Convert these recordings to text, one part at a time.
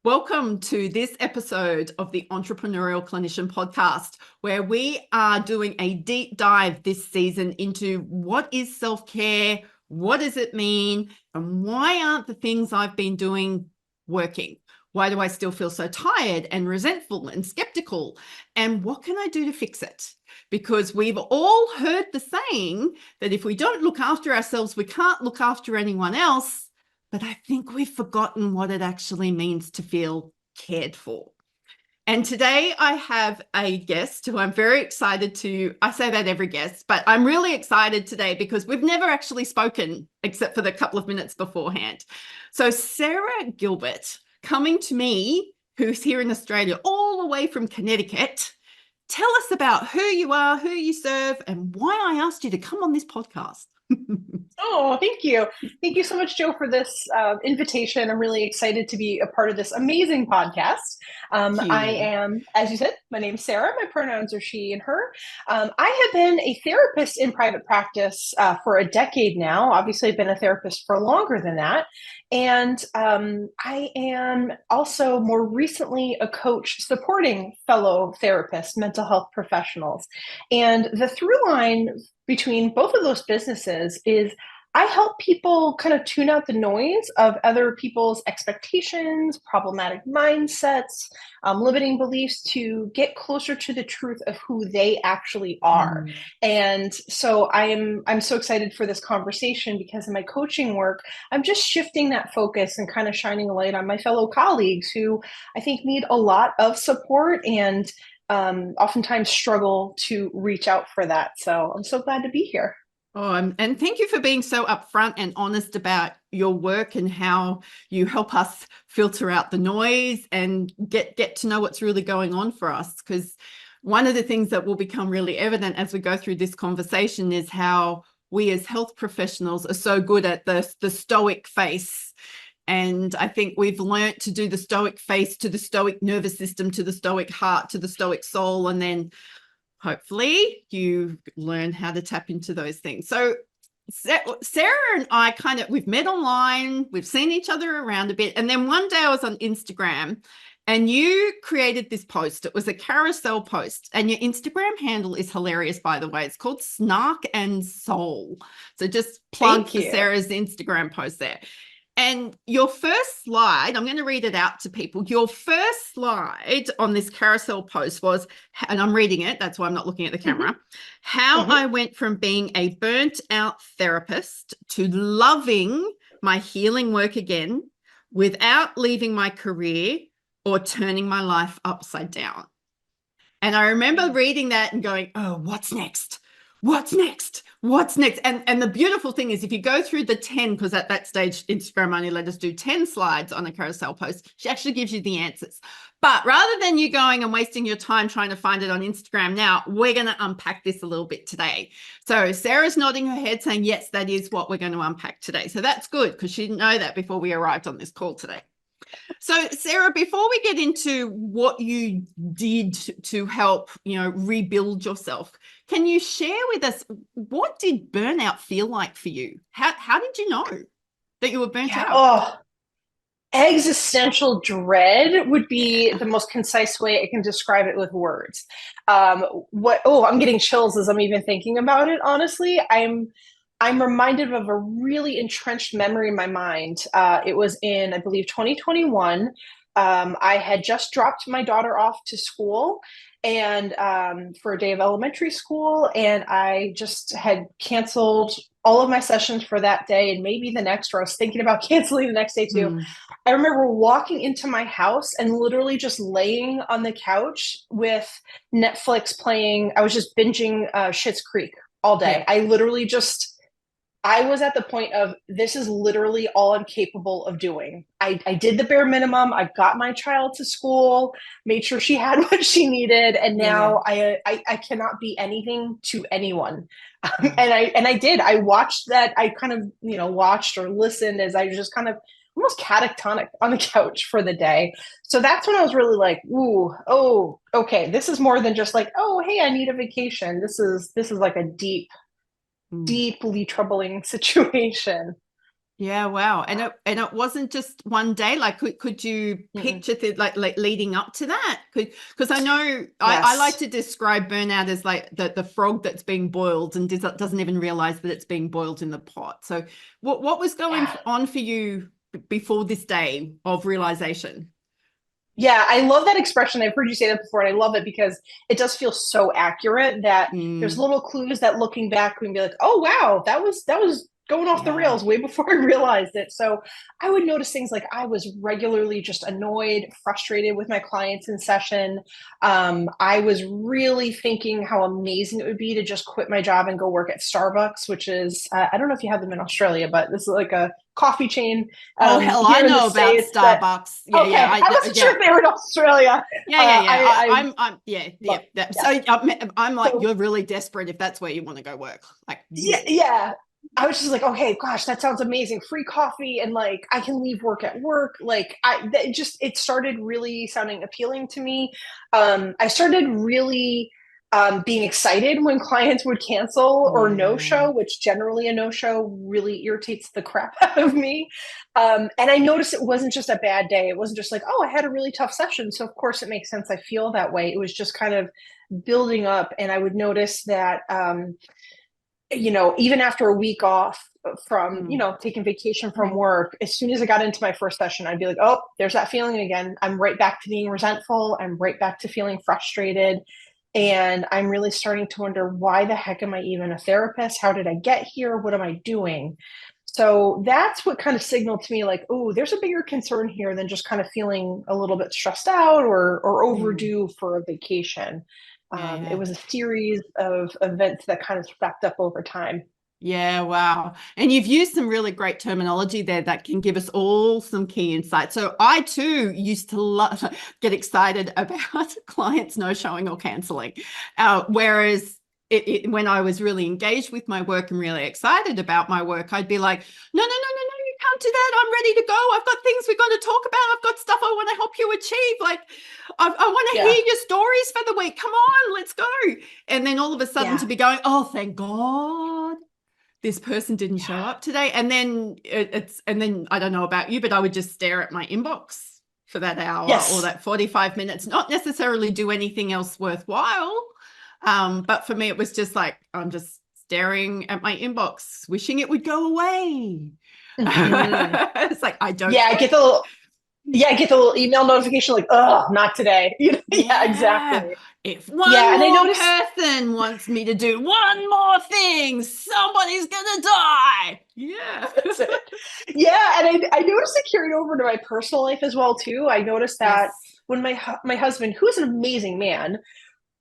Welcome to this episode of the Entrepreneurial Clinician podcast, where we are doing a deep dive this season into what is self-care, what does it mean, and why aren't the things I've been doing working? Why do I still feel so tired and resentful and skeptical? And what can I do to fix it? Because we've all heard the saying that if we don't look after ourselves, we can't look after anyone else. But I think we've forgotten what it actually means to feel cared for. And today I have a guest who I'm very excited to, I say that every guest, but I'm really excited today because we've never actually spoken except for the couple of minutes beforehand. So Sarah Gilbert, coming to me, who's here in Australia, all the way from Connecticut, tell us about who you are, who you serve, and why I asked you to come on this podcast. Oh, thank you. Thank you so much, Joe, for this invitation. I'm really excited to be a part of this amazing podcast. Thank I you. am, as you said, my name's Sarah. My pronouns are she and her. I have been a therapist in private practice for a decade now. Obviously, I've been a therapist for longer than that. And I am also more recently a coach supporting fellow therapists, mental health professionals. And the through line between both of those businesses is I help people kind of tune out the noise of other people's expectations, problematic mindsets, limiting beliefs to get closer to the truth of who they actually are. And so I'm so excited for this conversation because in my coaching work, I'm just shifting that focus and kind of shining a light on my fellow colleagues who I think need a lot of support and oftentimes struggle to reach out for that. So I'm so glad to be here. Oh, and thank you for being so upfront and honest about your work and how you help us filter out the noise and get to know what's really going on for us. Because one of the things that will become really evident as we go through this conversation is how we as health professionals are so good at the stoic face. And I think we've learnt to do the stoic face to the stoic nervous system, to the stoic heart, to the stoic soul, and then hopefully you learn how to tap into those things. So Sarah and I we've met online, we've seen each other around a bit. And then one day I was on Instagram and you created this post. It was a carousel post and your Instagram handle is hilarious, by the way. It's called Snark and Soul. So just plug Thank for you. Sarah's Instagram post there. And your first slide, I'm going to read it out to people. Your first slide on this carousel post was, and I'm reading it, that's why I'm not looking at the camera, how Mm-hmm. I went from being a burnt out therapist to loving my healing work again without leaving my career or turning my life upside down. And I remember reading that and going, oh, what's next? What's next? What's next? And the beautiful thing is if you go through the 10, because at that stage, Instagram only let us do 10 slides on a carousel post, she actually gives you the answers. But rather than you going and wasting your time trying to find it on Instagram now, we're going to unpack this a little bit today. So Sarah's nodding her head saying, yes, that is what we're going to unpack today. So that's good because she didn't know that before we arrived on this call today. So, Sarah, before we get into what you did to help, rebuild yourself, can you share with us what did burnout feel like for you? How did you know that you were burnt Yeah. out? Oh, existential dread would be the most concise way I can describe it with words. I'm getting chills as I'm even thinking about it. Honestly, I'm reminded of a really entrenched memory in my mind. It was in, I believe, 2021. I had just dropped my daughter off to school and for a day of elementary school, and I just had canceled all of my sessions for that day and maybe the next, or I was thinking about canceling the next day too. Mm, I remember walking into my house and literally just laying on the couch with Netflix playing. I was just binging Schitt's Creek all day. yeah. I was at the point of this is literally all I'm capable of doing. I did the bare minimum. I got my child to school, made sure she had what she needed, and Yeah. now I cannot be anything to anyone. Right. And I did. I watched that. I kind of watched or listened as I was just kind of almost catatonic on the couch for the day. So that's when I was really like, ooh, oh, okay, this is more than just like, oh, hey, I need a vacation. This is like a Mm. deeply troubling situation. Yeah, wow. And it wasn't just one day. Like, could you Mm-mm. picture like leading up to that? Because I know I like Yes. to describe burnout as like the frog that's being boiled and doesn't even realize that it's being boiled in the pot. So what was going Yeah. on for you before this day of realization? Yeah, I love that expression. I've heard you say that before, and I love it because it does feel so accurate that there's Mm, little clues that looking back we can be like, oh wow, that was going off the yeah. rails way before I realized it. So I would notice things like I was regularly just annoyed, frustrated with my clients in session. I was really thinking how amazing it would be to just quit my job and go work at Starbucks, which is I don't know if you have them in Australia, but this is like a coffee chain Oh hell, I here in the know about States that Starbucks. Yeah, yeah, okay, I wasn't sure yeah. if they were in Australia. Yeah, yeah, yeah. I Yeah, yeah. love, So yeah. I'm like, So you're really desperate if that's where you want to go work. Like, yeah, yeah. I was just like, okay, gosh, that sounds amazing. Free coffee and like I can leave work at work. Like it started really sounding appealing to me. I started really being excited when clients would cancel or no yeah, show, which generally a no show really irritates the crap out of me. And I noticed it wasn't just a bad day. It wasn't just like, oh, I had a really tough session. So of course it makes sense. I feel that way. It was just kind of building up. And I would notice that even after a week off from, mm, taking vacation from right. work, as soon as I got into my first session, I'd be like, oh, there's that feeling again. I'm right back to being resentful. I'm right back to feeling frustrated. And I'm really starting to wonder, why the heck am I even a therapist? How did I get here? What am I doing? So that's what kind of signaled to me like, oh, there's a bigger concern here than just kind of feeling a little bit stressed out or Mm, overdue for a vacation. yeah, It yeah. was a series of events that kind of stacked up over time. Yeah, wow. And you've used some really great terminology there that can give us all some key insights. So I too used to get excited about clients no showing or canceling. Whereas when I was really engaged with my work and really excited about my work, I'd be like, no, no, no, no, no, you can't do that. I'm ready to go. I've got things we've got to talk about. I've got stuff I want to help you achieve. Like, I want to Yeah. hear your stories for the week. Come on, let's go. And then all of a sudden Yeah. to be going, oh, thank God this person didn't Yeah. show up today. And then and then I don't know about you, but I would just stare at my inbox for that hour or Yes. that 45 minutes, not necessarily do anything else worthwhile. But for me, it was just like, I'm just staring at my inbox, wishing it would go away. Mhm. It's like, I don't Yeah, I care. get the little yeah, I get the little email notification like, oh, not today. Yeah, Yeah. exactly. If one Yeah, and I more noticed person wants me to do one more thing, somebody's gonna die. Yeah. that's it. Yeah, and I noticed it carried over to my personal life as well too. I noticed that Yes. when my husband, who is an amazing man,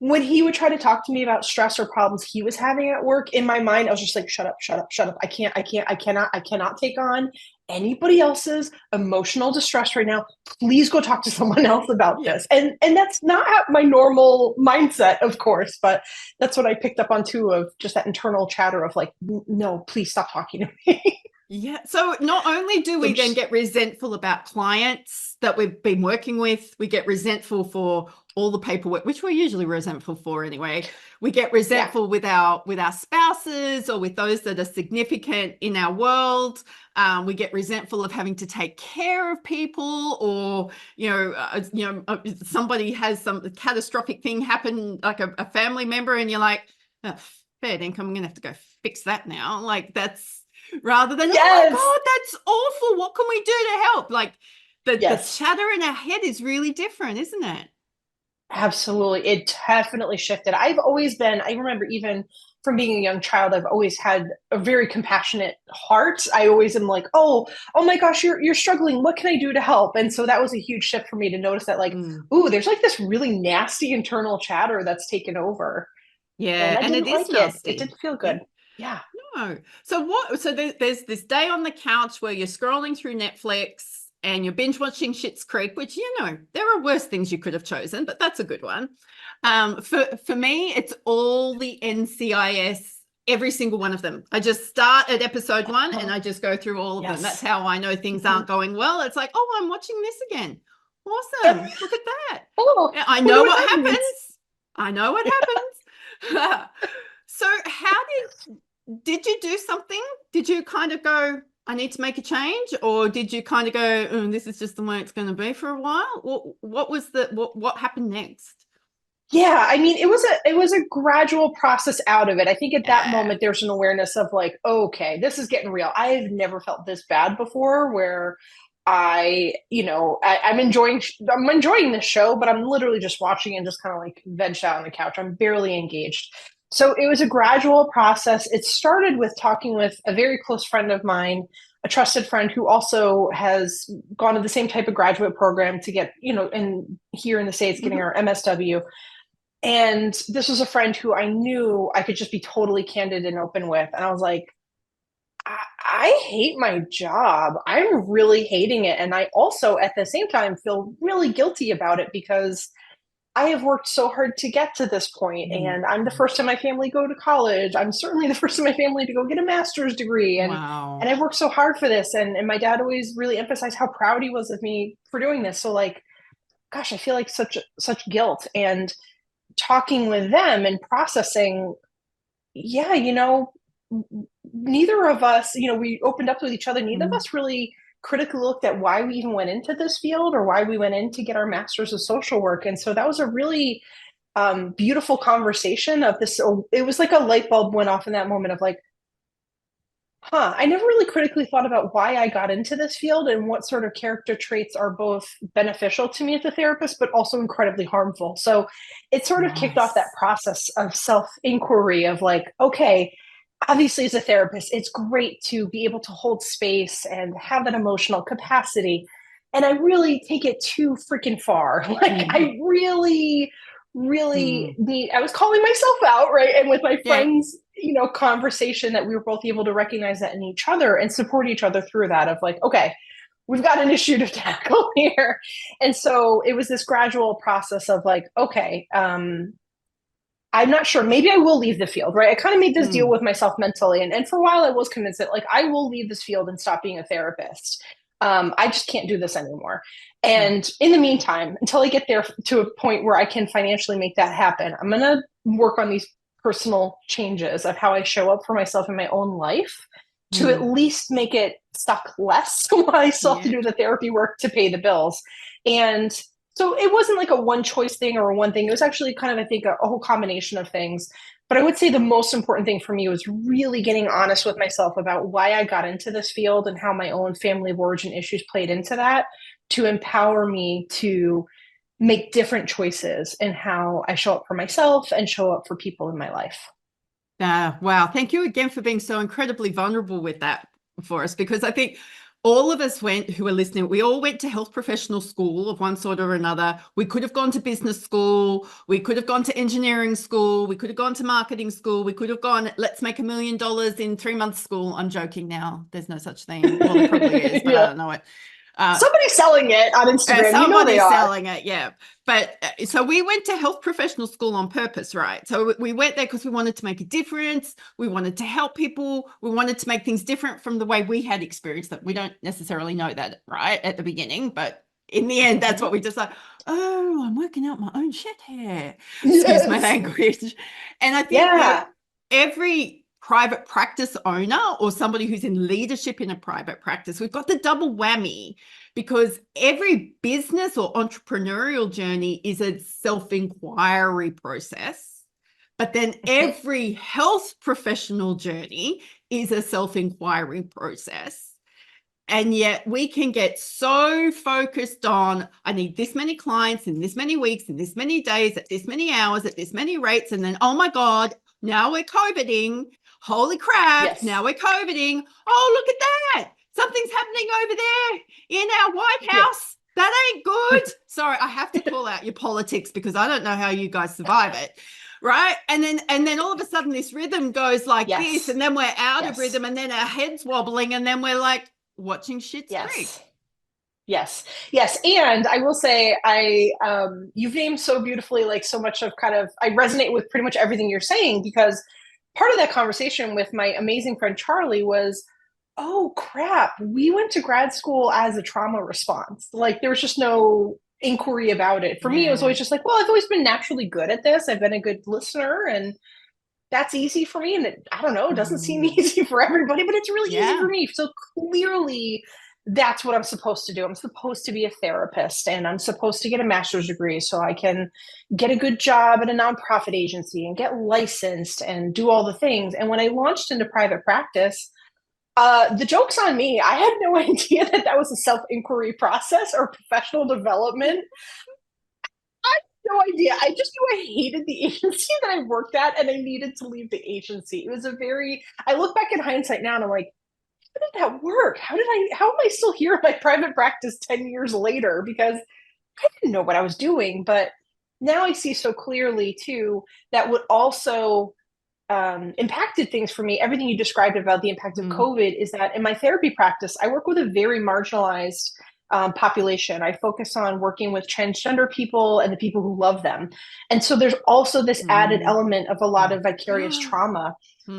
when he would try to talk to me about stress or problems he was having at work, in my mind, I was just like, shut up, shut up, shut up. I cannot take on anybody else's emotional distress right now. Please go talk to someone else about Yeah. this. And that's not my normal mindset, of course, but that's what I picked up on too, of just that internal chatter of like, no, please stop talking to me. Yeah. So not only do we then Which, get resentful about clients that we've been working with, we get resentful for all the paperwork, which we're usually resentful for anyway. We get yeah. resentful with our spouses or with those that are significant in our world. We get resentful of having to take care of people, or somebody has some catastrophic thing happen, like a family member, and you're like, oh, fair income, I'm gonna have to go fix that now. Like that's rather than, oh my Yes. God, that's awful. What can we do to help? Like the Yes. chatter in our head is really different, isn't it? Absolutely. It definitely shifted. I remember even from being a young child, I've always had a very compassionate heart. I always am like, oh my gosh, you're struggling. What can I do to help? And so that was a huge shift for me to notice that like, Mm. ooh, there's like this really nasty internal chatter that's taken over. And Yeah, I and it didn't is like it. It nasty. didn't feel Yeah. good. Yeah. No. So what? So there's this day on the couch where you're scrolling through Netflix and you're binge watching Schitt's Creek, which there are worse things you could have chosen, but that's a good one. For me, it's all the NCIS, every single one of them. I just start at episode 1 and I just go through all of them. That's Yes. how I know things Mhm. aren't going well. It's like, oh, I'm watching this again. Yep. Awesome. Look at that. Oh, Yeah, I wonder know what what that means. happens. I know what happens. So how did you do something? Did you kind of go, I need to make a change? Or did you kind of go, this is just the way it's going to be for a while? What happened next? Yeah, I mean, it was a gradual process out of it. I think at that Yeah. moment there's an awareness of like, okay, this is getting real. I've never felt this bad before where I'm enjoying this show, but I'm literally just watching and just kind of like vegged out on the couch. I'm barely engaged. So it was a gradual process. It started with talking with a very close friend of mine, a trusted friend who also has gone to the same type of graduate program to get, in here in the States, getting Mhm. our MSW. And this was a friend who I knew I could just be totally candid and open with. And I was like, I hate my job. I'm really hating it. And I also, at the same time, feel really guilty about it because I have worked so hard to get to this point, Mm. and I'm the first in my family to go to college. I'm certainly the first in my family to go get a master's degree. And Wow. I've worked so hard for this. And my dad always really emphasized how proud he was of me for doing this. So like, gosh, I feel like such guilt. And talking with them and processing, yeah, neither of us, we opened up with each other. Neither of Mm. us really critically looked at why we even went into this field or why we went in to get our master's of social work. And so that was a really beautiful conversation of this. So it was like a light bulb went off in that moment of like, I never really critically thought about why I got into this field and what sort of character traits are both beneficial to me as a therapist, but also incredibly harmful. So it sort of kicked off that Nice. process of self inquiry of like, okay, obviously, as a therapist, it's great to be able to hold space and have that emotional capacity. And I really take it too freaking far. Like, Mm. I really, really Mm. need, I was calling myself out, right? And with my Yeah. friends, conversation that we were both able to recognize that in each other and support each other through that of like, okay, we've got an issue to tackle here. And so it was this gradual process of like, okay, I'm not sure. Maybe I will leave the field, right? I kind of made this deal Mm. with myself mentally. And for a while, I was convinced that, like, I will leave this field and stop being a therapist. I just can't do this anymore. Yeah. And in the meantime, until I get there to a point where I can financially make that happen, I'm going to work on these personal changes of how I show up for myself in my own life to at Mm. least make it suck less while I still have to Yeah. do the therapy work to pay the bills. And so it wasn't like a one choice thing or a one thing. It was actually kind of, I think, a whole combination of things. But I would say the most important thing for me was really getting honest with myself about why I got into this field and how my own family of origin issues played into that to empower me to make different choices in how I show up for myself and show up for people in my life. Wow. Thank you again for being so incredibly vulnerable with that for us, because I think all of us who are listening, we all went to health professional school of one sort or another. We could have gone to business school. We could have gone to engineering school. We could have gone to marketing school. We could have gone, let's make $1 million in 3 months school. I'm joking now. There's no such thing. Well, there probably is, but I Yeah. don't know it. Uh, Somebody's selling it on Instagram. You know they Somebody's are. selling it, yeah. But so we went to health professional school on purpose, right? So we went there because we wanted to make a difference. We wanted to help people. We wanted to make things different from the way we had experienced that. We don't necessarily know that, right, at the beginning, but in the end, that's what Mhm. we just like, oh, I'm working out my own shit here. Excuse my Yes. language. And I think Yeah. every private practice owner or somebody who's in leadership in a private practice, we've got the double whammy because every business or entrepreneurial journey is a self-inquiry process. But then Mhm. every health professional journey is a self-inquiry process. And yet we can get so focused on, I need this many clients in this many weeks, in this many days, at this many hours, at this many rates. And then, oh my God, now we're COVIDing. Holy crap, now Yes. we're COVIDing. Oh, look at that. Something's happening over there in our White Yeah. House. That ain't good. Sorry, I have to call out your politics because I don't know how you guys survive it. Right. And then all of a sudden this rhythm goes like this, Yes. and then we're out of Yes. rhythm, and then our head's wobbling, and then we're like, watching Schitt's Yes. Creek. Yes. Yes. And I will say you've named so beautifully like so much of kind of I resonate with pretty much everything you're saying because part of that conversation with my amazing friend Charlie was, oh crap, we went to grad school as a trauma response. Like there was just no inquiry about it. For me, it was Yeah. always just like, well, I've always been naturally good at this. I've been a good listener and that's easy for me. And I don't know, it doesn't seem Mm. easy for everybody, but it's really easy for Yeah. me. So clearly, that's what I'm supposed to do. I'm supposed to be a therapist, and I'm supposed to get a master's degree so I can get a good job at a nonprofit agency and get licensed and do all the things. And when I launched into private practice, the joke's on me. I had no idea that that was a self inquiry process or professional development. No idea. I just knew I hated the agency that I worked at and I needed to leave the agency. It was a very, I look back in hindsight now and I'm like, how did that work? How am I still here in my private practice 10 years later? Because I didn't know what I was doing. But now I see so clearly too that what also impacted things for me, everything you described about the impact of Mm. COVID, is that in my therapy practice, I work with a very marginalized population. I focus on working with transgender people and the people who love them. And so there's also this added Mm. element of a lot of vicarious trauma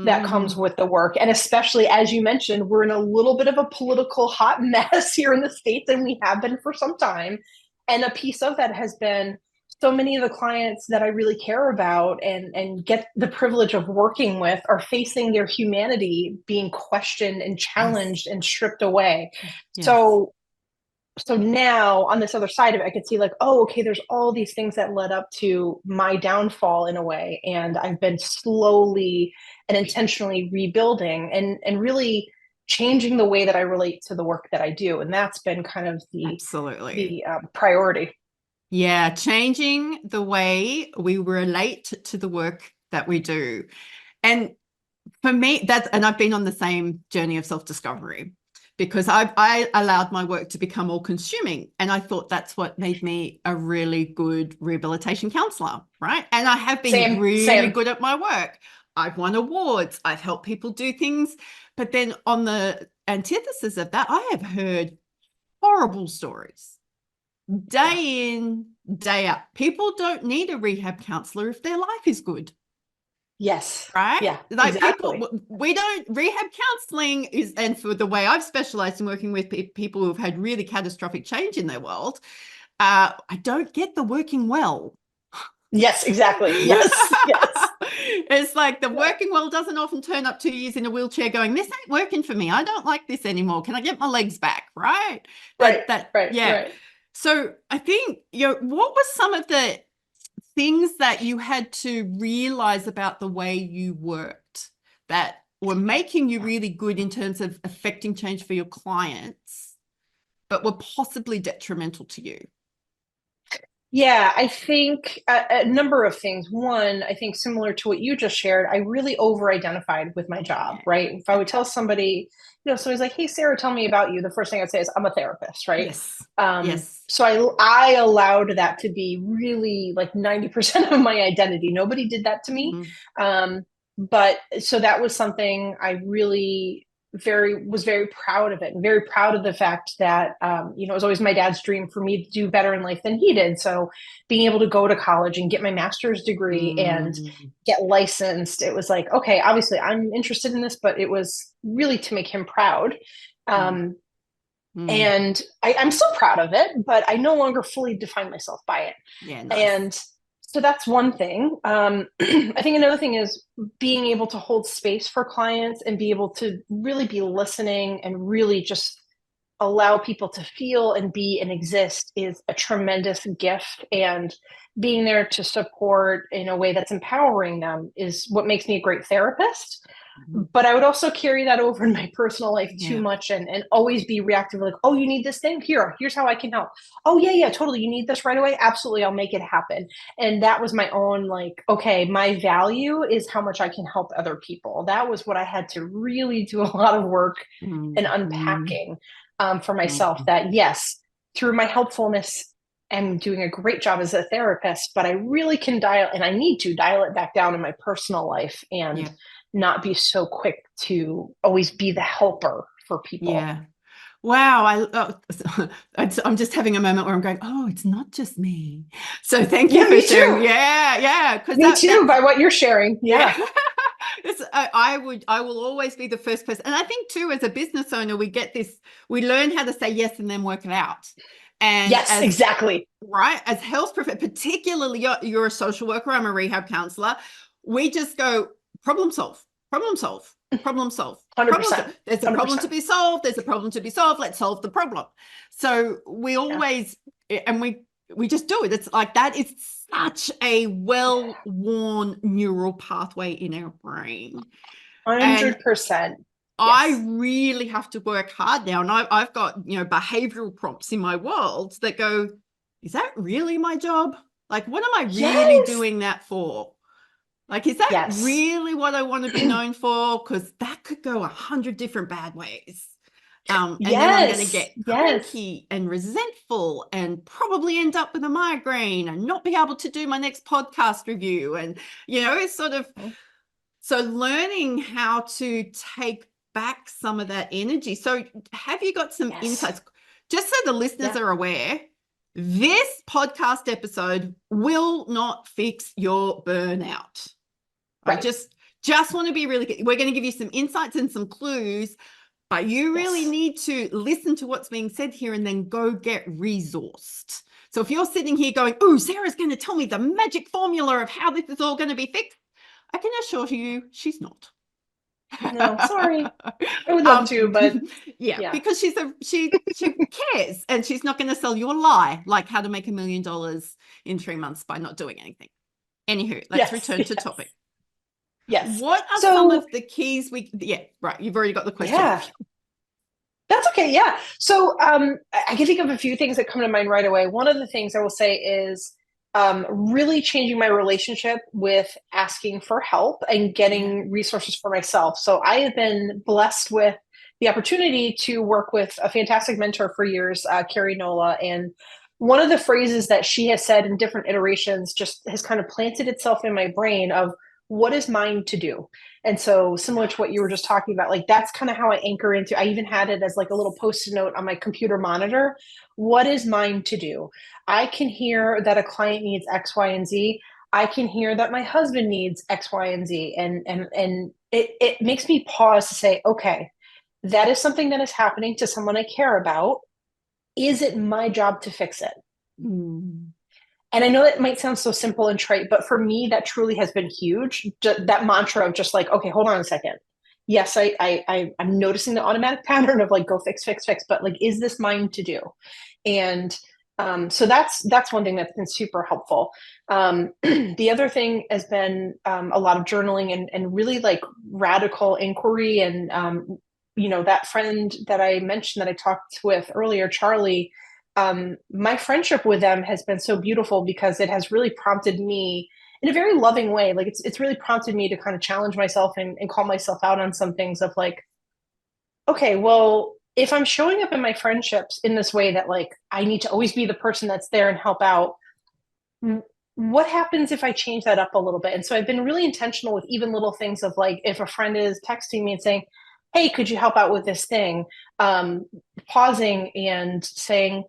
that comes Mm. with the work. And especially, as you mentioned, we're in a little bit of a political hot mess here in the States, and we have been for some time. And a piece of that has been so many of the clients that I really care about and get the privilege of working with are facing their humanity being questioned and Yes. challenged and stripped away. Yes. So now on this other side of it, I could see like, oh, okay, there's all these things that led up to my downfall in a way. And I've been slowly and intentionally rebuilding and really changing the way that I relate to the work that I do. And that's been kind of Absolutely. the priority. Yeah, changing the way we relate to the work that we do. And for me, and I've been on the same journey of self-discovery because I allowed my work to become all consuming. And I thought that's what made me a really good rehabilitation counselor, right? And I have been really Same. good at my work. I've won awards. I've helped people do things. But then on the antithesis of that, I have heard horrible stories day in, day out. People don't need a rehab counselor if their life is good. Yes. Right? Yeah, Like exactly. we don't, rehab counseling is, and for the way I've specialized in working with people who've had really catastrophic change in their world, I don't get the working well. Yes, exactly. Yes, yes. It's like the Yeah. working well doesn't often turn up 2 years in a wheelchair going, this ain't working for me. I don't like this anymore. Can I get my legs back? Right. Right, right, Yeah. right. So I think, what was some of the things that you had to realize about the way you worked that were making you really good in terms of affecting change for your clients, but were possibly detrimental to you? Yeah, I think a number of things. One, I think similar to what you just shared, I really over-identified with my job, Yeah. right? If I would tell somebody, somebody's like, "Hey, Sarah, tell me about you," the first thing I'd say is, "I'm a therapist," right? Yes. Yes. So I allowed that to be really like 90% of my identity. Nobody did that to me. Mm. But so that was something I really was very proud of it, and very proud of the fact that it was always my dad's dream for me to do better in life than he did. So being able to go to college and get my master's degree and Mm. get licensed, it was like, okay, obviously I'm interested in this, but it was really to make him proud. Mm. Um, Mm. and I'm still proud of it, but I no longer fully define myself by it. Yeah, nice. And so that's one thing. I think another thing is being able to hold space for clients and be able to really be listening and really just allow people to feel and be and exist is a tremendous gift. And being there to support in a way that's empowering them is what makes me a great therapist. Mhm. But I would also carry that over in my personal life too Yeah. much and always be reactive, like, oh, you need this thing? Here's how I can help. Oh, yeah, yeah, totally. You need this right away? Absolutely, I'll make it happen. And that was my own, like, okay, my value is how much I can help other people. That was what I had to really do a lot of work and Mm. Mm. unpacking for myself, Mm. that yes, through my helpfulness, I'm doing a great job as a therapist, but I really can I need to dial it back down in my personal life and Yeah. not be so quick to always be the helper for people. Yeah. Wow, I'm just having a moment where I'm going, oh, it's not just me. So thank you Yeah, for me sharing. too. Yeah, yeah, because Me too, that's by what you're sharing. yeah. Yeah. I will always be the first person, and I think too, as a business owner, we learn how to say yes and then work it out. And Yes, exactly. as health professionals, particularly you're a social worker, I'm a rehab counselor. We just go, problem solve, problem solve, problem solve, problem 100%. solve. There's a problem to 100%. be solved. There's a problem to be solved. Let's solve the problem. So we always, and we just do it. It's like that is such a well-worn neural pathway in our brain. 100%. I really have to work hard now. And I've got, behavioral prompts in my world that go, is that really my job? Like, what am I really doing that for? Like, is that really what I want to be known for? Because that could go 100 different bad ways. And then I'm going to get cranky and resentful and probably end up with a migraine and not be able to do my next podcast review. And, it's sort of, so learning how to take back some of that energy. So have you got some insights? Just so the listeners are aware, this podcast episode will not fix your burnout. Right. I just want to be really good. We're going to give you some insights and some clues, but you really need to listen to what's being said here and then go get resourced. So if you're sitting here going, oh, Sarah's going to tell me the magic formula of how this is all going to be fixed, I can assure you she's not. No, sorry. I would love to, but because she cares, and she's not going to sell you a lie like how to make $1 million in 3 months by not doing anything. Anywho, let's return to topic. Yes. What are some of the keys you've already got the question. Yeah. That's okay. Yeah. So I can think of a few things that come to mind right away. One of the things I will say is really changing my relationship with asking for help and getting resources for myself. So I have been blessed with the opportunity to work with a fantastic mentor for years, Carrie Nola. And one of the phrases that she has said in different iterations just has kind of planted itself in my brain of what is mine to do? And so similar to what you were just talking about, like that's kind of how I anchor into, I even had it as like a little post-it note on my computer monitor. What is mine to do? I can hear that a client needs X, Y, and Z. I can hear that my husband needs X, Y, and Z. And it makes me pause to say, okay, that is something that is happening to someone I care about. Is it my job to fix it? And I know that might sound so simple and trite, but for me, that truly has been huge. That mantra of just like, okay, hold on a second. Yes, I'm noticing the automatic pattern of like, go fix, but like, is this mine to do? And so that's one thing that's been super helpful. The other thing has been a lot of journaling and really like radical inquiry. And, that friend that I mentioned that I talked with earlier, Charlie, my friendship with them has been so beautiful because it has really prompted me in a very loving way. Like it's really prompted me to kind of challenge myself and call myself out on some things of like, okay, well, if I'm showing up in my friendships in this way that like, I need to always be the person that's there and help out, what happens if I change that up a little bit? And so I've been really intentional with even little things of like, if a friend is texting me and saying, hey, could you help out with this thing? Pausing and saying,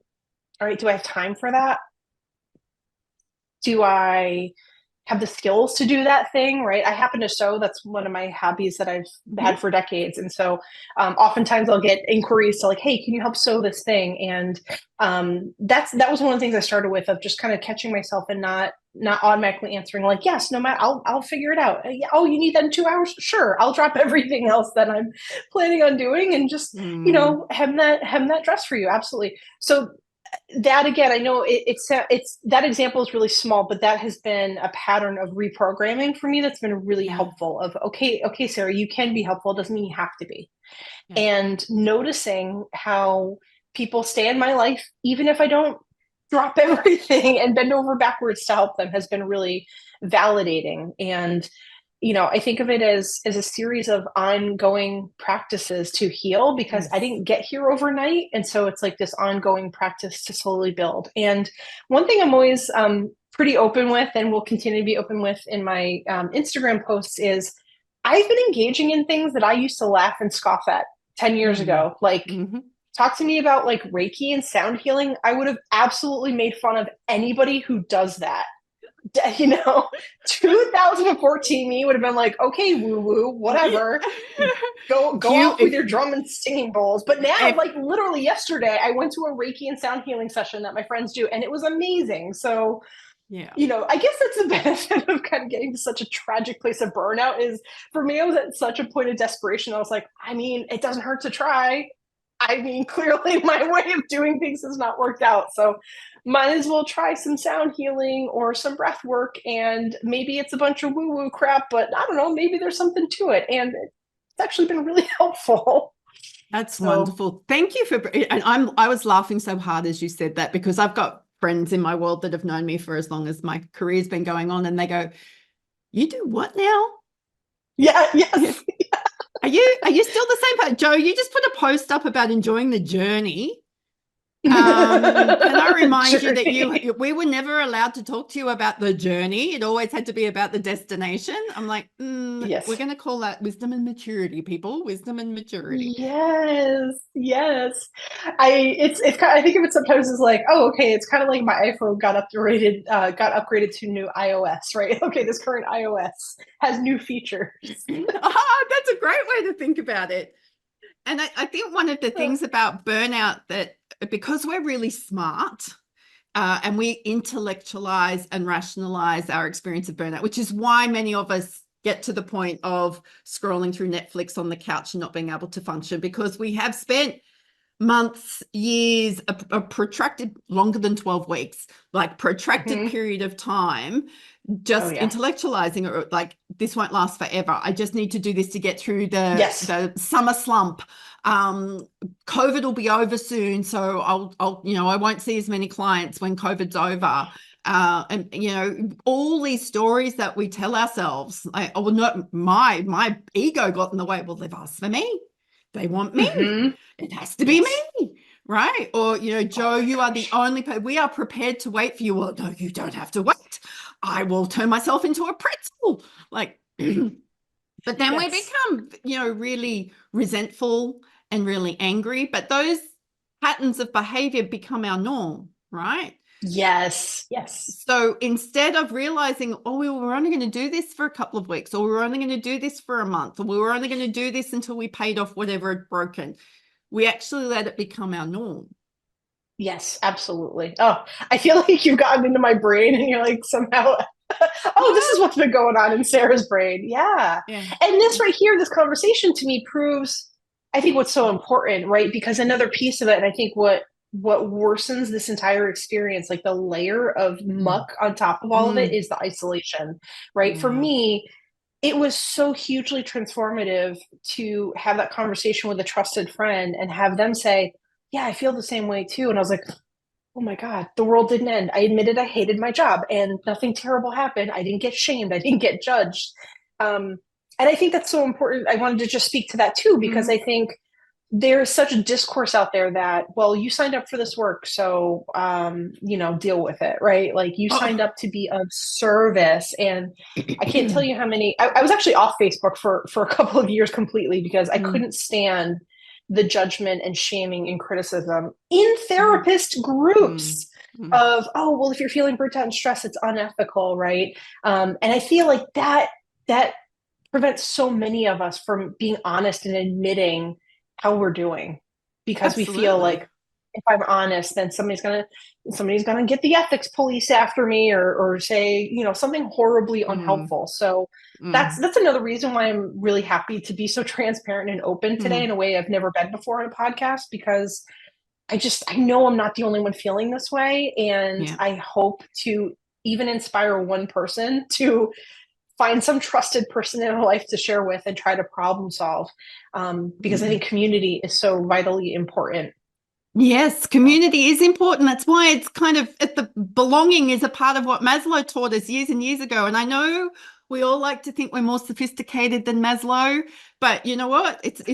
all right, do I have time for that? Do I have the skills to do that thing, right? I happen to sew. That's one of my hobbies that I've had for decades. And so oftentimes I'll get inquiries to like, hey, can you help sew this thing? And that was one of the things I started with, of just kind of catching myself and not automatically answering like, yes, no matter, I'll figure it out. Oh, you need that in 2 hours? Sure. I'll drop everything else that I'm planning on doing and just, hem that dress for you. Absolutely. So that again, I know it's that example is really small, but that has been a pattern of reprogramming for me that's been really helpful. Of okay, Sarah, you can be helpful. It doesn't mean you have to be. And noticing how people stay in my life, even if I don't drop everything and bend over backwards to help them, has been really validating. And I think of it as a series of ongoing practices to heal, because I didn't get here overnight. And so it's like this ongoing practice to slowly build. And one thing I'm always pretty open with, and will continue to be open with in my Instagram posts, is I've been engaging in things that I used to laugh and scoff at 10 years ago. Like, talk to me about like Reiki and sound healing. I would have absolutely made fun of anybody who does that. 2014 me would have been like, okay, woo woo, whatever, go off with your drum and singing bowls. But now, like literally yesterday, I went to a Reiki and sound healing session that my friends do, and it was amazing. So Yeah. I guess that's the benefit of kind of getting to such a tragic place of burnout is for me, I was at such a point of desperation. I was like, I mean, it doesn't hurt to try. I mean, clearly my way of doing things has not worked out. So might as well try some sound healing or some breath work. And maybe it's a bunch of woo-woo crap, but I don't know, maybe there's something to it. And it's actually been really helpful. That's So wonderful. Thank you and I was laughing so hard as you said that, because I've got friends in my world that have known me for as long as my career's been going on, and they go, "You do what now?" yeah, yes. Are you still the same person? Joe, you just put a post up about enjoying the journey. Can I remind you that we were never allowed to talk to you about the journey. It always had to be about the destination. I'm like, Yes. we're going to call that wisdom and maturity, people. Wisdom and maturity. Yes, yes. It's kind I think of it sometimes as like, oh, okay, it's kind of like my iPhone got upgraded to new iOS, right? Okay, this current iOS has new features. That's a great way to think about it. And I think one of the things about burnout that, because we're really smart, and we intellectualize and rationalize our experience of burnout, which is why many of us get to the point of scrolling through Netflix on the couch and not being able to function, because we have spent months, years, a protracted, longer than 12 weeks, like protracted period of time, just intellectualizing it, like this won't last forever. I just need to do this to get through the summer slump. COVID will be over soon, so I'll I won't see as many clients when COVID's over. And all these stories that we tell ourselves, like, oh, well, no, my ego got in the way. Well, they've asked for me, they want me, it has to be me, right? Or Joe, you are the only we are prepared to wait for you. Well, no, you don't have to wait. I will turn myself into a pretzel, like. But then we become really resentful and really angry, but those patterns of behavior become our norm, right? Yes. So instead of realizing, oh, we were only going to do this for a couple of weeks, or we were only going to do this for a month, or we were only going to do this until we paid off whatever had broken, we actually let it become our norm. Yes, absolutely. Oh, I feel like you've gotten into my brain and you're like somehow, oh, this is what's been going on in Sarah's brain. Yeah. And this right here, this conversation to me proves, I think, what's so important, right? Because another piece of it, and I think what worsens this entire experience, like the layer of muck on top of all of it, is the isolation, right? For me, it was so hugely transformative to have that conversation with a trusted friend and have them say, yeah, I feel the same way too. And I was like, oh my God, the world didn't end. I admitted I hated my job and nothing terrible happened. I didn't get shamed. I didn't get judged. And I think that's so important. I wanted to just speak to that too, because I think there's such a discourse out there that, well, you signed up for this work, so deal with it, right? Like you signed up to be of service. And I can't tell you how many I was actually off Facebook for a couple of years completely because I couldn't stand the judgment and shaming and criticism in therapist groups of, oh, well, if you're feeling burnt out and stressed, it's unethical, right? And I feel like that prevents so many of us from being honest and admitting how we're doing, because we feel like if I'm honest, then somebody's gonna get the ethics police after me or say something horribly unhelpful. So that's another reason why I'm really happy to be so transparent and open today in a way I've never been before on a podcast, because I know I'm not the only one feeling this way, and I hope to even inspire one person to find some trusted person in their life to share with and try to problem solve, because I think community is so vitally important. Yes, community is important. That's why it's kind of belonging is a part of what Maslow taught us years and years ago. And I know we all like to think we're more sophisticated than Maslow, but you know what? It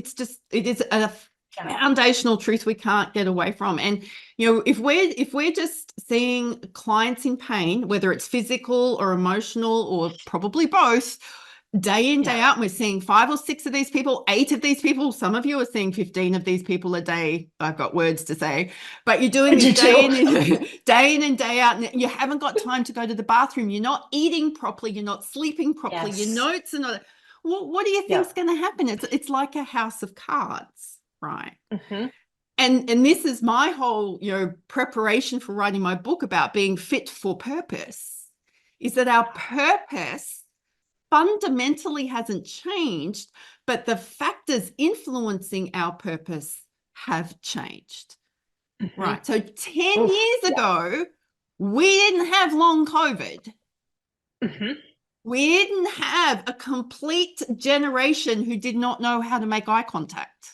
is a foundational truth we can't get away from. And if we're just seeing clients in pain, whether it's physical or emotional or probably both, day in, day out, and we're seeing 5 or 6 of these people, 8 of these people, some of you are seeing 15 of these people a day. I've got words to say, but you're doing this day in and day out, and you haven't got time to go to the bathroom. You're not eating properly. You're not sleeping properly. Your notes are not. What do you think's going to happen? It's like a house of cards, right? And this is my whole preparation for writing my book about being fit for purpose. is that our purpose fundamentally hasn't changed, but the factors influencing our purpose have changed. Mm-hmm. Right. So 10 years ago, we didn't have long COVID. Mm-hmm. We didn't have a complete generation who did not know how to make eye contact.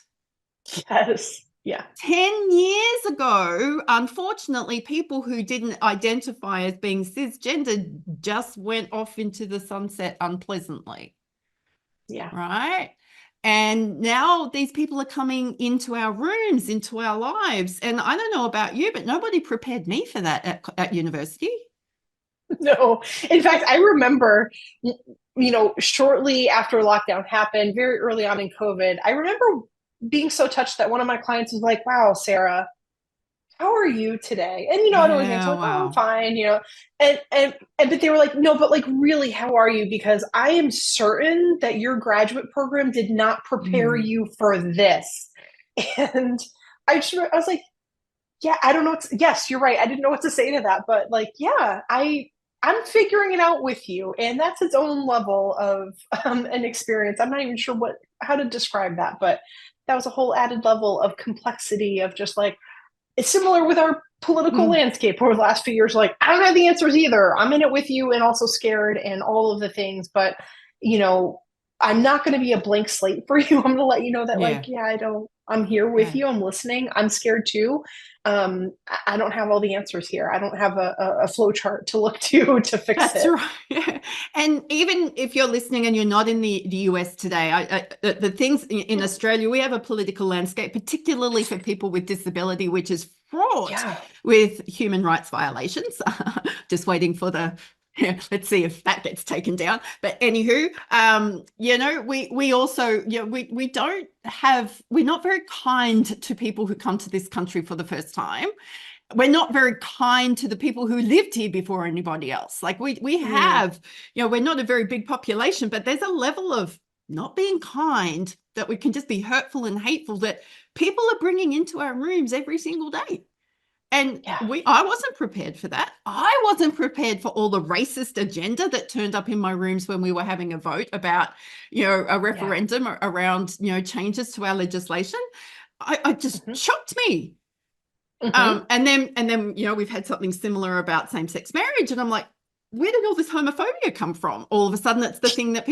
Yes. Yeah. 10 years ago, unfortunately, people who didn't identify as being cisgendered just went off into the sunset unpleasantly. Yeah. Right. And now these people are coming into our rooms, into our lives. And I don't know about you, but nobody prepared me for that at university. No. In fact, I remember, shortly after lockdown happened, very early on in COVID, I remember being so touched that one of my clients was like, "Wow, Sarah, how are you today?" And I'd always answer like, "Oh, I'm fine," and but they were like, "No, but like really, how are you? Because I am certain that your graduate program did not prepare you for this." And I was like, "Yeah, I don't know. Yes, you're right. I didn't know what to say to that, but like, yeah, I'm figuring it out with you, and that's its own level of an experience. I'm not even sure how to describe that, but that was a whole added level of complexity of just like." It's similar with our political landscape over the last few years. Like, I don't have the answers either. I'm in it with you and also scared and all of the things. But, I'm not going to be a blank slate for you. I'm going to let you know that, I'm here with you. I'm listening. I'm scared too. I don't have all the answers here. I don't have a flow chart to look to fix That's it. right. Yeah. And even if you're listening and you're not in the US today, the things in Australia, we have a political landscape, particularly for people with disability, which is fraught with human rights violations. Just waiting for let's see if that gets taken down. But anywho, we also, we're not very kind to people who come to this country for the first time. We're not very kind to the people who lived here before anybody else. Like we have, we're not a very big population, but there's a level of not being kind that we can just be hurtful and hateful that people are bringing into our rooms every single day. And I wasn't prepared for that. I wasn't prepared for all the racist agenda that turned up in my rooms when we were having a vote about, a referendum around, changes to our legislation. I just shocked me. And then, we've had something similar about same-sex marriage. And I'm like, where did all this homophobia come from? All of a sudden, it's the thing that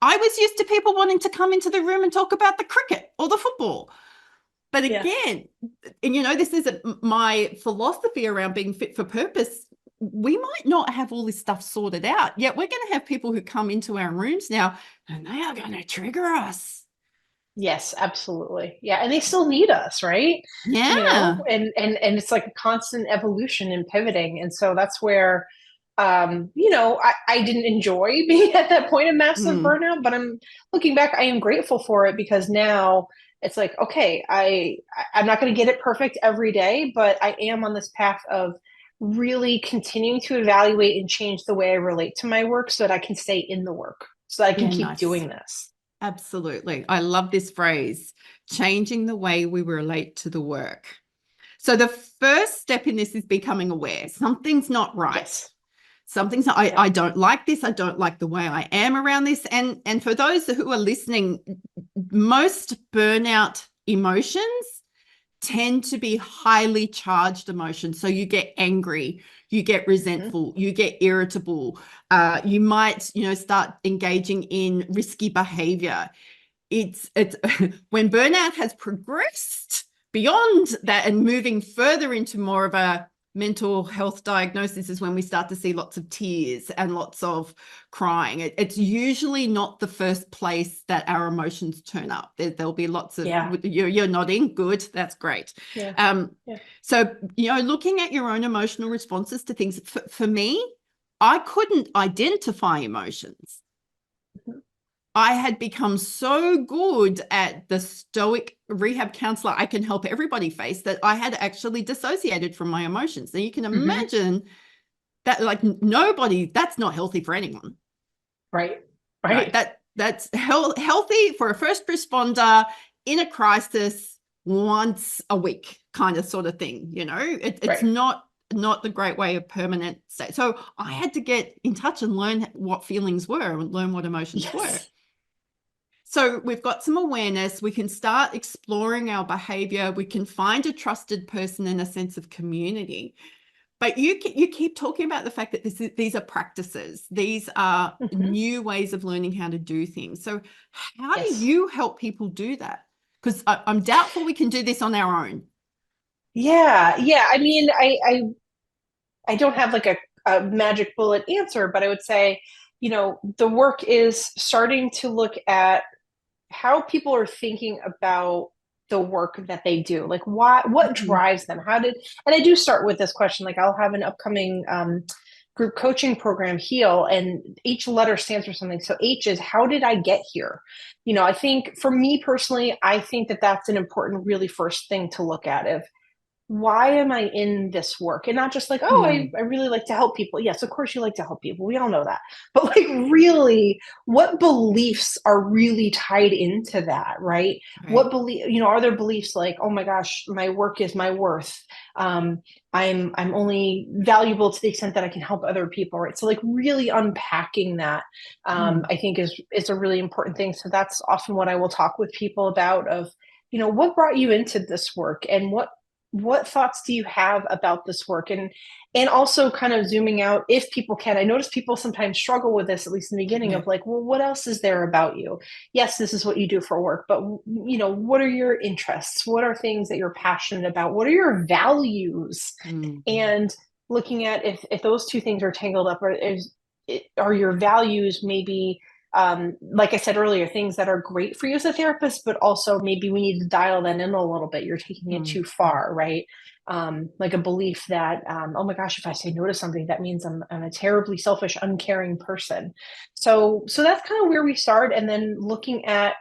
I was used to people wanting to come into the room and talk about the cricket or the football. But again, and this isn't my philosophy around being fit for purpose. We might not have all this stuff sorted out, yet we're going to have people who come into our rooms now and they are going to trigger us. Yes, absolutely. Yeah. And they still need us, right? Yeah. And it's like a constant evolution and pivoting. And so that's where, I didn't enjoy being at that point of massive burnout, but I'm looking back, I am grateful for it because now it's like, okay, I'm not going to get it perfect every day, but I am on this path of really continuing to evaluate and change the way I relate to my work so that I can stay in the work, so that I can keep doing this. Absolutely. I love this phrase, changing the way we relate to the work. So the first step in this is becoming aware. Something's not right. Yes. Something's not, I don't like this. I don't like the way I am around this. And for those who are listening, most burnout emotions tend to be highly charged emotions. So you get angry, you get resentful, you get irritable. You might, start engaging in risky behavior. It's when burnout has progressed beyond that and moving further into more of a mental health diagnosis is when we start to see lots of tears and lots of crying. It's usually not the first place that our emotions turn up. There'll be lots of, you're nodding, good, that's great. So, looking at your own emotional responses to things, for me, I couldn't identify emotions. I had become so good at the stoic rehab counselor I can help everybody face that I had actually dissociated from my emotions. And you can imagine that, like, that's not healthy for anyone. Right. That's healthy for a first responder in a crisis once a week kind of sort of thing. It's not not the great way of permanent state. So I had to get in touch and learn what feelings were and learn what emotions were. Yes. So we've got some awareness. We can start exploring our behavior. We can find a trusted person and a sense of community. But you keep talking about the fact that these are practices. These are new ways of learning how to do things. So how do you help people do that? Because I'm doubtful we can do this on our own. Yeah. I mean, I don't have like a magic bullet answer, but I would say, the work is starting to look at how people are thinking about the work that they do. Like what drives them? And I do start with this question, like I'll have an upcoming group coaching program, Heal, and each letter stands for something. So H is, how did I get here? I think for me personally, I think that that's an important, really first thing to look at. If why am I in this work? And not just like, oh, I really like to help people. Yes, of course you like to help people. We all know that. But like really, what beliefs are really tied into that, right? What belief, are there beliefs like, oh my gosh, my work is my worth. I'm only valuable to the extent that I can help other people, right? So like really unpacking that, I think is a really important thing. So that's often what I will talk with people about of, what brought you into this work and what thoughts do you have about this work, and also kind of zooming out if people can. I notice people sometimes struggle with this, at least in the beginning, of like, well, what else is there about you? Yes, this is what you do for work, but what are your interests? What are things that you're passionate about? What are your values? And looking at if those two things are tangled up, or are your values maybe like I said earlier, things that are great for you as a therapist, but also maybe we need to dial that in a little bit. You're taking it too far, right? Like a belief that, oh my gosh, if I say no to something, that means I'm a terribly selfish, uncaring person. So that's kind of where we start. And then looking at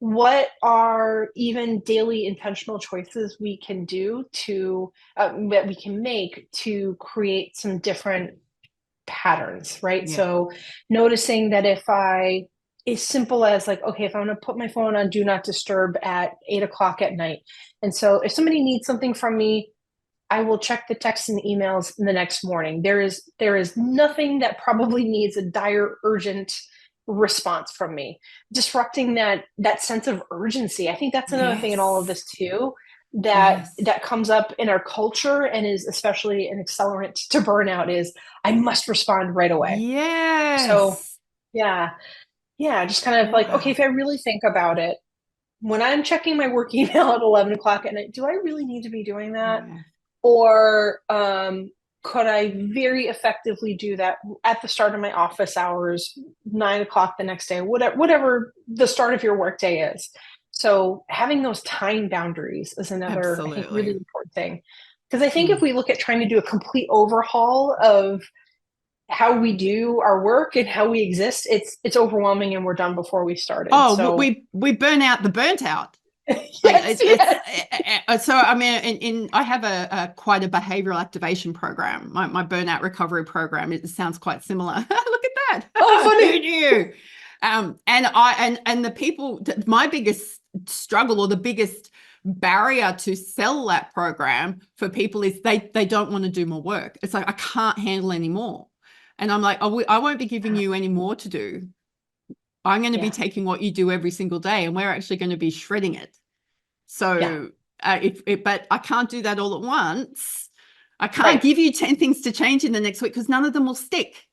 what are even daily intentional choices we can do that we can make to create some different patterns, right? So noticing that as simple as like, okay, if I'm going to put my phone on do not disturb at 8 o'clock at night. And so if somebody needs something from me, I will check the texts and emails the next morning. There is nothing that probably needs a dire, urgent response from me. Disrupting that sense of urgency. I think that's another thing in all of this too, that comes up in our culture and is especially an accelerant to burnout, is I must respond right away. So just kind of like, okay, if I really think about it, when I'm checking my work email at 11 o'clock at night, do I really need to be doing that? Or could I very effectively do that at the start of my office hours, 9 o'clock the next day, whatever the start of your workday is. So having those time boundaries is another, I think, really important thing. Because I think if we look at trying to do a complete overhaul of how we do our work and how we exist, it's overwhelming and we're done before we started. So we burn out the burnt out. So I mean, I have quite a behavioral activation program. My burnout recovery program. It sounds quite similar. Look at that! Oh, funny. Who knew? And the people, my biggest struggle or the biggest barrier to sell that program for people is they don't want to do more work. It's like, I can't handle any more, and I'm like, I won't be giving you any more to do. I'm going to be taking what you do every single day, and we're actually going to be shredding it. So but I can't do that all at once. I can't give you 10 things to change in the next week because none of them will stick.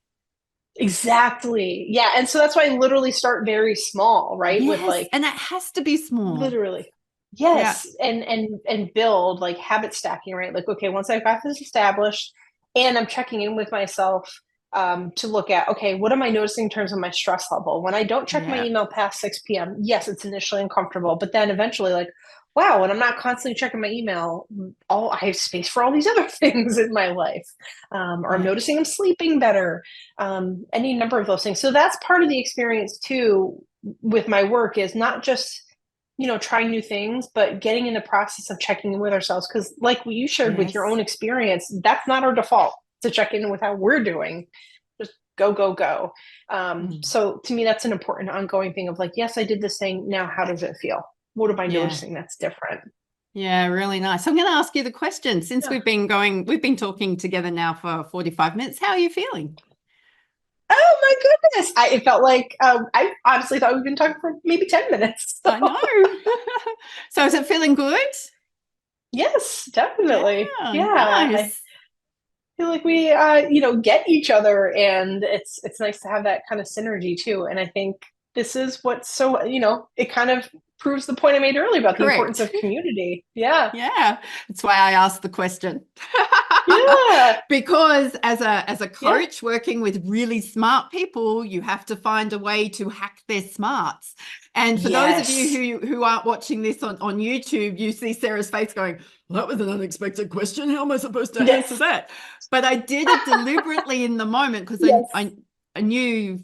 Exactly. Yeah. And so that's why I literally start very small, right? Yes, with like, and it has to be small. Literally. Yes. And build like habit stacking, right? Like, okay, once I've got this established and I'm checking in with myself, to look at, okay, what am I noticing in terms of my stress level? When I don't check my email past 6 p.m., yes, it's initially uncomfortable, but then eventually like, wow, when I'm not constantly checking my email, I have space for all these other things in my life. Or I'm noticing I'm sleeping better. Any number of those things. So that's part of the experience too with my work, is not just, trying new things, but getting in the process of checking in with ourselves. Because like what you shared with your own experience, that's not our default to check in with how we're doing. Just go, go, go. So to me, that's an important ongoing thing of like, yes, I did this thing. Now, how does it feel? What am I noticing that's different? Yeah, really nice. So I'm going to ask you the question. Since Yeah. we've been talking together now for 45 minutes. How are you feeling? Oh my goodness. It felt like I honestly thought we've been talking for maybe 10 minutes. I know. So is it feeling good? Yes, definitely. Yeah, Yeah. I nice. feel like we get each other, and it's nice to have that kind of synergy too. And I think this is what's so, it kind of proves the point I made earlier about the importance Correct. of community. Yeah. Yeah, that's why I asked the question. Yeah. Because as a Yeah. coach working with really smart people, you have to find a way to hack their smarts. And for those of Yes. you who aren't watching this on YouTube, you see Sarah's face going, well, that was an unexpected question. How am I supposed to answer Yes. that? But I did it deliberately in the moment because Yes. I knew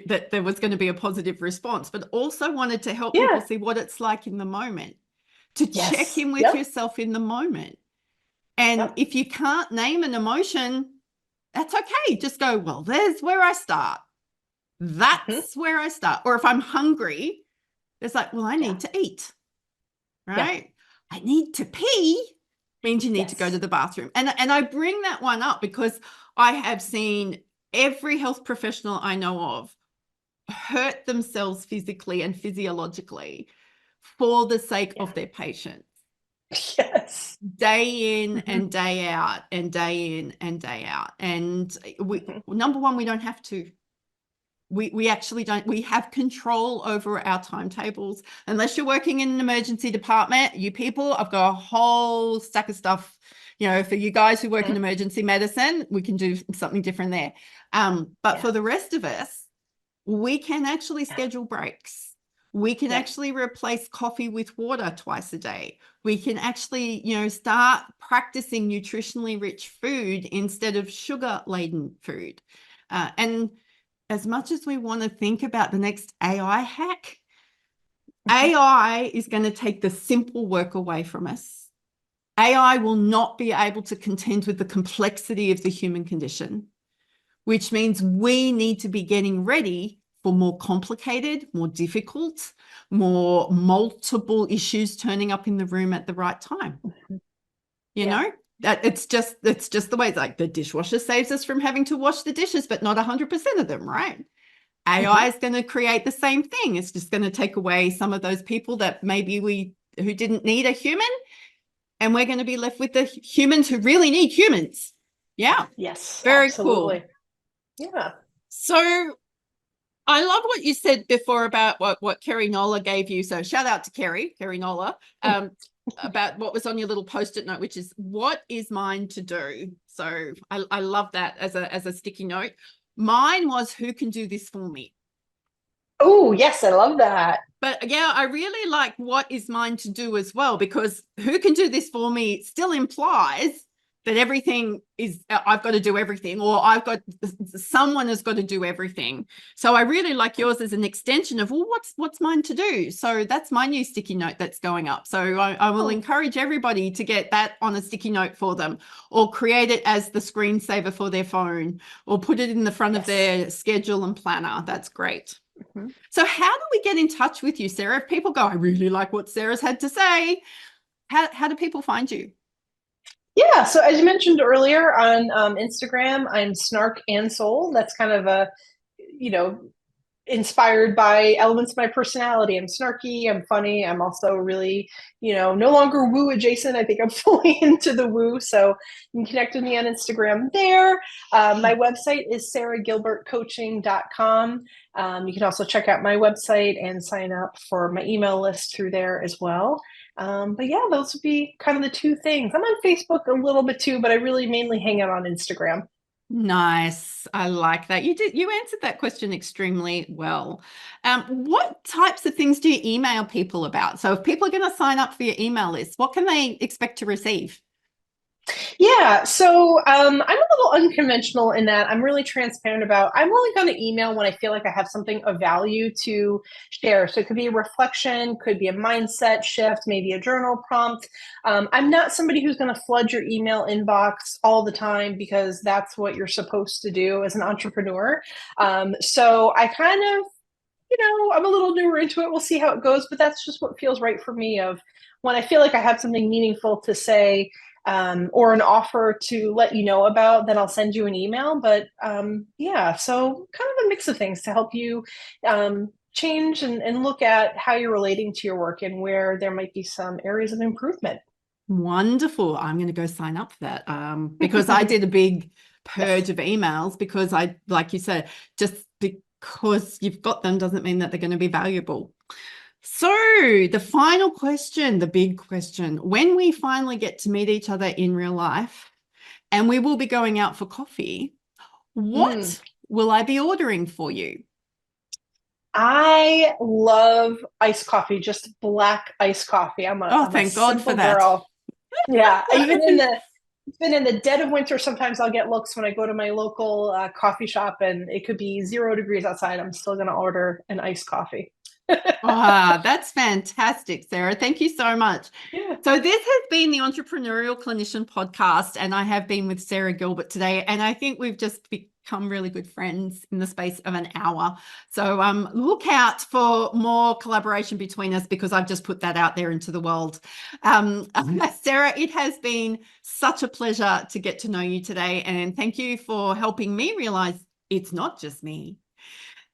that there was going to be a positive response, but also wanted to help people Yeah. see what it's like in the moment, to check Yes. in with Yep. yourself in the moment. And Yep. if you can't name an emotion, that's okay. Just go, well, there's where I start. Hmm. That's where I start. Or if I'm hungry, it's like, well, I Yeah. need to eat, Yeah. right? I need to pee means you need to go to Yes. the bathroom. And I bring that one up because I have seen every health professional I know of hurt themselves physically and physiologically for the sake Yeah. of their patient. Yes. Day in Hmm. and day out and day in and day out. And Hmm. number one, we don't have to. We actually don't. We have control over our timetables. Unless you're working in an emergency department, you people, I've got a whole stack of stuff. For you guys who work in Hmm. emergency medicine, we can do something different there. But Yeah. for the rest of us, we can actually Yeah. schedule breaks. We can Yeah. actually replace coffee with water twice a day. We can actually, start practicing nutritionally rich food instead of sugar laden food. And as much as we want to think about the next AI hack, Hmm. AI is going to take the simple work away from us. AI will not be able to contend with the complexity of the human condition, which means we need to be getting ready for more complicated, more difficult, more multiple issues turning up in the room at the right time. You Yeah. know, that it's just the way it's like the dishwasher saves us from having to wash the dishes, but not 100% of them, right? AI Hmm. is going to create the same thing. It's just going to take away some of those people that maybe who didn't need a human, and we're going to be left with the humans who really need humans. Yeah, Yes. very cool. Absolutely. Yeah. So I love what you said before about what Kerry Nola gave you. So shout out to Kerry Nola, about what was on your little post-it note, which is what is mine to do. So I love that as a sticky note. Mine was who can do this for me. Oh, yes. I love that. But yeah, I really like what is mine to do as well, because who can do this for me still implies that everything is, I've got to do everything, or someone has got to do everything. So I really like yours as an extension of, well, what's mine to do? So that's my new sticky note that's going up. So I will Oh, encourage everybody to get that on a sticky note for them, or create it as the screensaver for their phone, or put it in the front of yes. their schedule and planner. That's great. Hmm. So how do we get in touch with you, Sarah? If people go, I really like what Sarah's had to say, how do people find you? Yeah. So as you mentioned earlier on Instagram, I'm Snark and Soul. That's kind of you know, inspired by elements of my personality. I'm snarky, I'm funny, I'm also really, no longer woo adjacent. I think I'm fully into the woo. So you can connect with me on Instagram there. My website is sarahgilbertcoaching.com. You can also check out my website and sign up for my email list through there as well. But yeah, those would be kind of the two things. I'm on Facebook a little bit too, but I really mainly hang out on Instagram. Nice. I like that. You answered that question extremely well. What types of things do you email people about? So if people are going to sign up for your email list, what can they expect to receive? Yeah, so I'm a little unconventional in that I'm really transparent about I'm only going to email when I feel like I have something of value to share. So it could be a reflection, could be a mindset shift, maybe a journal prompt. I'm not somebody who's going to flood your email inbox all the time because that's what you're supposed to do as an entrepreneur. So I kind of I'm a little newer into it. We'll see how it goes, but that's just what feels right for me. Of when I feel like I have something meaningful to say, or an offer to let you know about, then I'll send you an email. But yeah, so kind of a mix of things to help you change and look at how you're relating to your work and where there might be some areas of improvement. Wonderful. I'm going to go sign up for that because I did a big Yes. purge of emails because I, like you said, just because you've got them doesn't mean that they're going to be valuable. So the final question, the big question, when we finally get to meet each other in real life and we will be going out for coffee, Mm. what will I be ordering for you? I love iced coffee, just black iced coffee. Oh, I'm a thank God for simple that. girl. Yeah, even in the dead of winter, sometimes I'll get looks when I go to my local coffee shop, and it could be 0 degrees outside. I'm still going to order an iced coffee. Ah, that's fantastic, Sarah. Thank you so much. Yeah. So this has been the Entrepreneurial Clinician podcast, and I have been with Sarah Gilbert today, and I think we've just become really good friends in the space of an hour. So look out for more collaboration between us because I've just put that out there into the world. Sarah, it has been such a pleasure to get to know you today, and thank you for helping me realize it's not just me.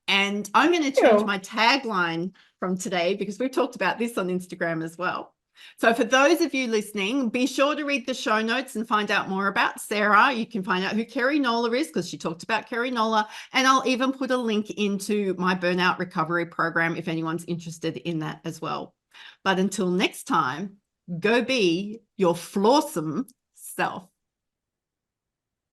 And I'm going to change You. my tagline from today because we've talked about this on Instagram as well. So for those of you listening, be sure to read the show notes and find out more about Sarah. You can find out who Kerry Nola is because she talked about Kerry Nola. And I'll even put a link into my burnout recovery program if anyone's interested in that as well. But until next time, go be your flawsome self.